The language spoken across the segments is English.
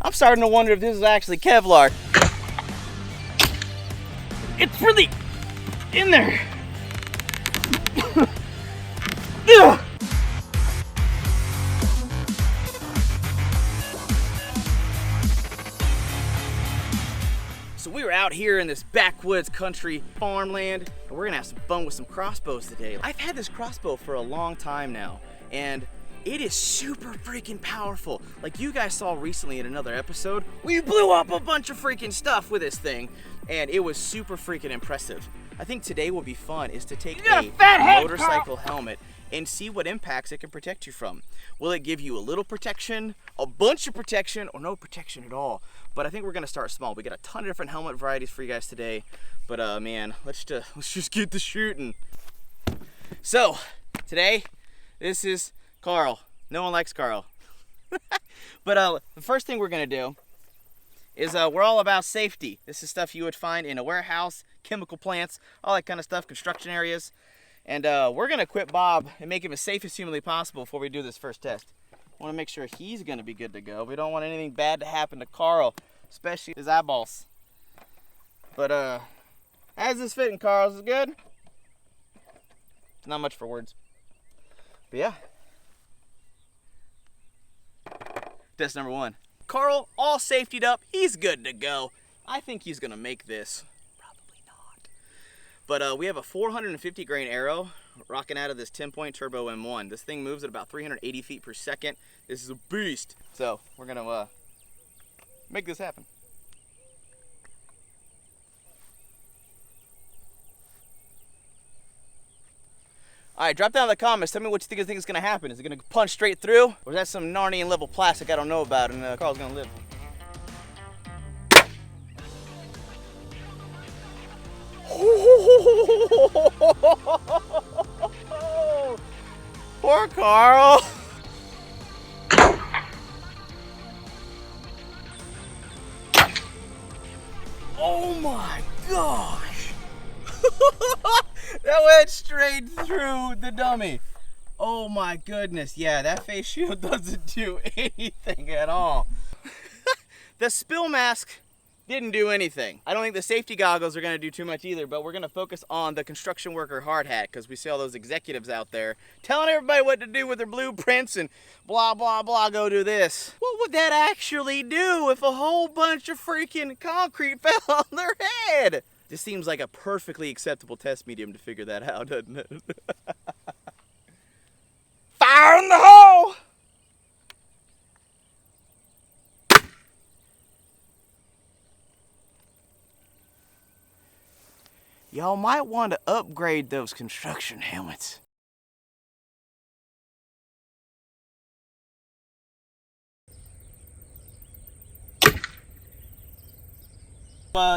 I'm starting to wonder if this is actually Kevlar. It's really in there. So we were out here in this backwoods country farmland, and we're gonna have some fun with some crossbows today. I've had this crossbow for a long time now, and it is super freaking powerful. Like you guys saw recently in another episode, we blew up a bunch of freaking stuff with this thing, and it was super freaking impressive. I think today will be fun is to take a motorcycle helmet and see what impacts it can protect you from. Will it give you a little protection, a bunch of protection, or no protection at all? But I think we're gonna start small. We got a ton of different helmet varieties for you guys today. But man, let's just get to shooting. So today, this is Carl. No one likes Carl. But the first thing we're gonna do is we're all about safety. This is stuff you would find in a warehouse, chemical plants, all that kind of stuff, construction areas. And we're gonna equip Bob and make him as safe as humanly possible before we do this first test. I wanna make sure he's gonna be good to go. We don't want anything bad to happen to Carl, especially his eyeballs. But how's this fitting, Carl? Is it good? It's not much for words. But yeah. Test number 1. Carl, all safetied up, he's good to go. I think he's gonna make this. Probably not. But we have a 450 grain arrow rocking out of this 10-point turbo M1. This thing moves at about 380 feet per second. This is a beast. So we're gonna make this happen. All right, drop down in the comments. Tell me what you think is gonna happen. Is it gonna punch straight through? Or is that some Narnian level plastic I don't know about and Carl's gonna live? Poor Carl. Oh my gosh. That went straight through the dummy. Oh my goodness. Yeah, that face shield doesn't do anything at all. The spill mask didn't do anything. I don't think the safety goggles are gonna do too much either, but we're gonna focus on the construction worker hard hat because we see all those executives out there telling everybody what to do with their blueprints and blah, blah, blah, go do this. What would that actually do if a whole bunch of freaking concrete fell on their head? This seems like a perfectly acceptable test medium to figure that out, doesn't it? Fire in the hole! Y'all might want to upgrade those construction helmets.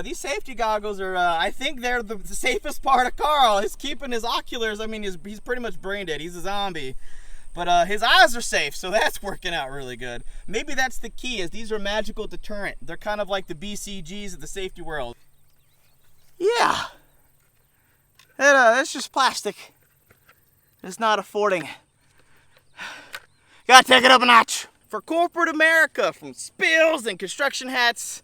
These safety goggles are, I think they're the safest part of Carl. He's keeping his oculars, I mean, he's pretty much brain dead. He's a zombie. But his eyes are safe, so that's working out really good. Maybe that's the key, is these are magical deterrent. They're kind of like the BCGs of the safety world. Yeah. It's just plastic. It's not affording. Gotta take it up a notch. For corporate America, from spills and construction hats,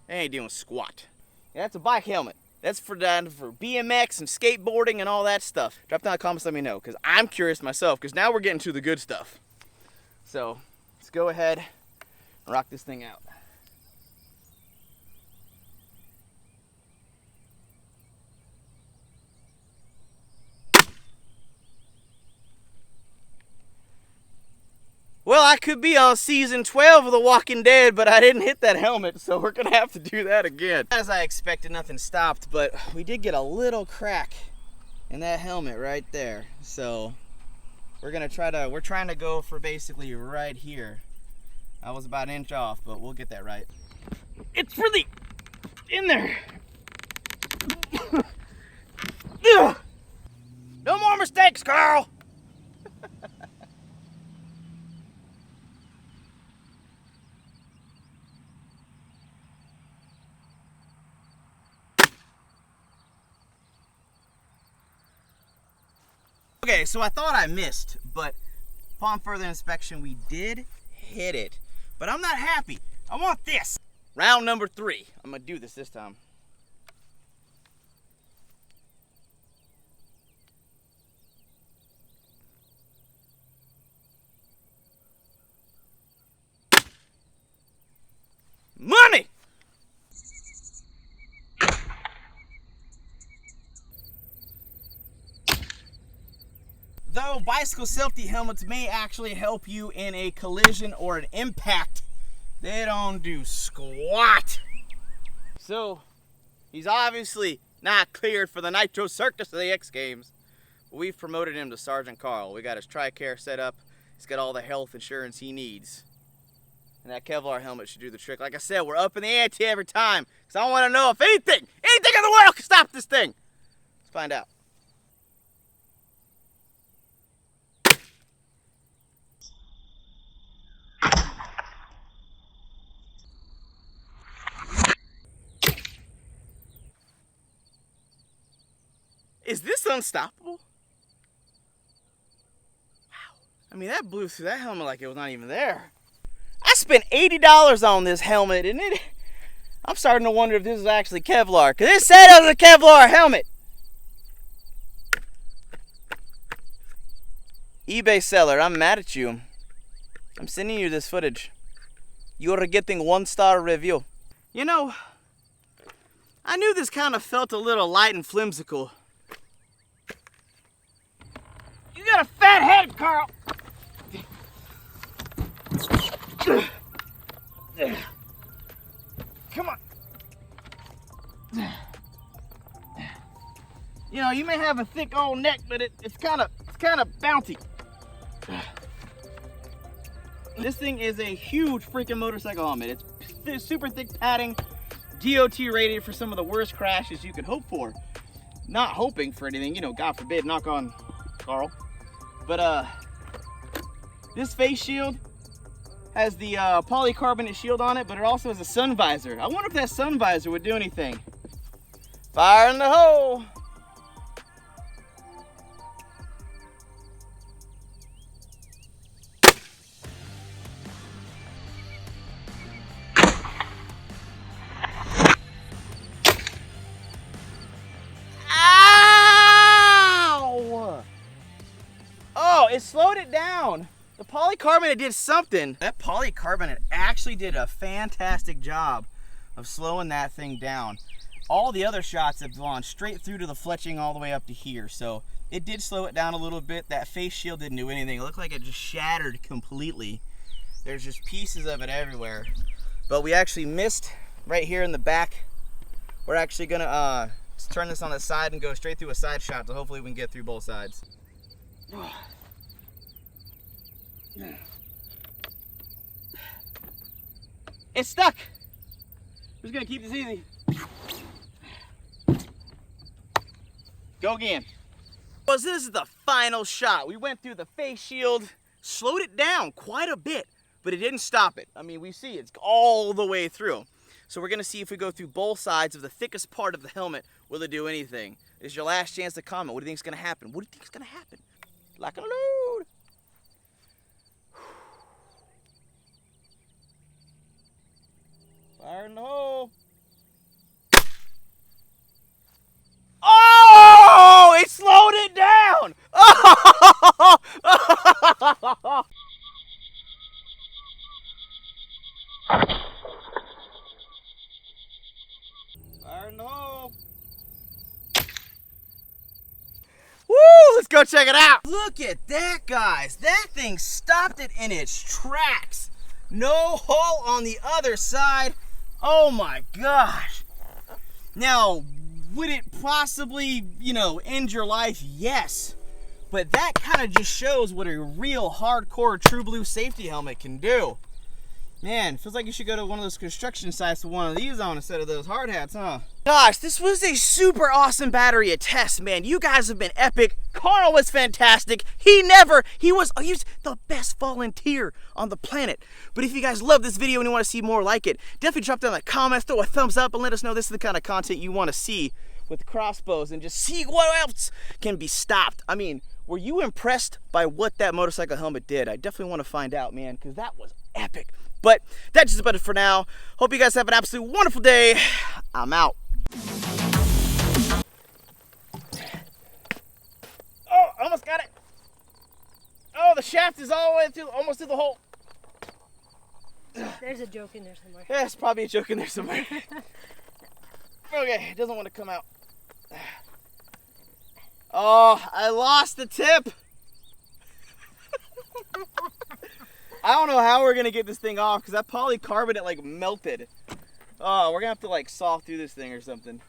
they ain't doing squat. Yeah, that's a bike helmet. That's for BMX and skateboarding and all that stuff. Drop down in the comments, let me know, because I'm curious myself, because now we're getting to the good stuff. So let's go ahead and rock this thing out. Well, I could be on season 12 of The Walking Dead, but I didn't hit that helmet, so we're gonna have to do that again. As I expected, nothing stopped, but we did get a little crack in that helmet right there. So we're trying to go for basically right here. I was about an inch off, but we'll get that right. It's really in there. No more mistakes, Carl. Okay, so I thought I missed, but upon further inspection, we did hit it. But I'm not happy. I want this. Round number 3. I'm gonna do this time. Money! Though bicycle safety helmets may actually help you in a collision or an impact, they don't do squat. So, he's obviously not cleared for the Nitro Circus of the X Games. We've promoted him to Sergeant Carl. We got his TRICARE set up. He's got all the health insurance he needs. And that Kevlar helmet should do the trick. Like I said, we're upping the ante every time, because I want to know if anything in the world can stop this thing. Let's find out. Is this unstoppable? Wow. I mean, that blew through that helmet like it was not even there. I spent $80 on this helmet, and I'm starting to wonder if this is actually Kevlar, because it said it was a Kevlar helmet. eBay seller, I'm mad at you. I'm sending you this footage. You are getting 1-star review. You know, I knew this kind of felt a little light and flimsical. You got a fat head, Carl. Come on. You know, you may have a thick old neck, but it's kind of bouncy. This thing is a huge freaking motorcycle helmet. It's super thick padding, DOT rated for some of the worst crashes you could hope for. Not hoping for anything, you know, God forbid, knock on Carl. But this face shield has the polycarbonate shield on it, but it also has a sun visor. I wonder if that sun visor would do anything. Fire in the hole! Ow! Oh, it slowed it down. The polycarbonate did something. That polycarbonate actually did a fantastic job of slowing that thing down. All the other shots have gone straight through to the fletching all the way up to here. So it did slow it down a little bit. That face shield didn't do anything. It looked like it just shattered completely. There's just pieces of it everywhere. But we actually missed right here in the back. We're actually gonna turn this on the side and go straight through a side shot, so hopefully we can get through both sides. It's stuck. I'm just gonna keep this easy. Go again. Well, this is the final shot. We went through the face shield, slowed it down quite a bit, but it didn't stop it. I mean, we see it's all the way through. So we're gonna see if we go through both sides of the thickest part of the helmet, will it do anything? This is your last chance to comment. What do you think is gonna happen? What do you think is gonna happen? Lock and load. Fire in the hole. Oh! It slowed it down! Oh! Fire in the hole. Woo! Let's go check it out. Look at that, guys. That thing stopped it in its tracks. No hole on the other side. Oh my gosh. Now, would it possibly, you know, end your life? Yes. But that kind of just shows what a real hardcore true blue safety helmet can do. Man, feels like you should go to one of those construction sites with one of these on instead of those hard hats, huh? Gosh, this was a super awesome battery of tests, man. You guys have been epic. Carl was fantastic. He was the best volunteer on the planet. But if you guys love this video and you want to see more like it, definitely drop down in the comments, throw a thumbs up, and let us know this is the kind of content you want to see with crossbows, and just see what else can be stopped. I mean, were you impressed by what that motorcycle helmet did? I definitely want to find out, man, because that was epic. But that's just about it for now. Hope you guys have an absolutely wonderful day. I'm out. Oh, almost got it. Oh, the shaft is all the way through, almost through the hole. There's a joke in there somewhere. Yeah, there's probably a joke in there somewhere. Okay, it doesn't want to come out. Oh, I lost the tip. I don't know how we're gonna get this thing off because that polycarbonate like melted. Oh, we're gonna have to like saw through this thing or something.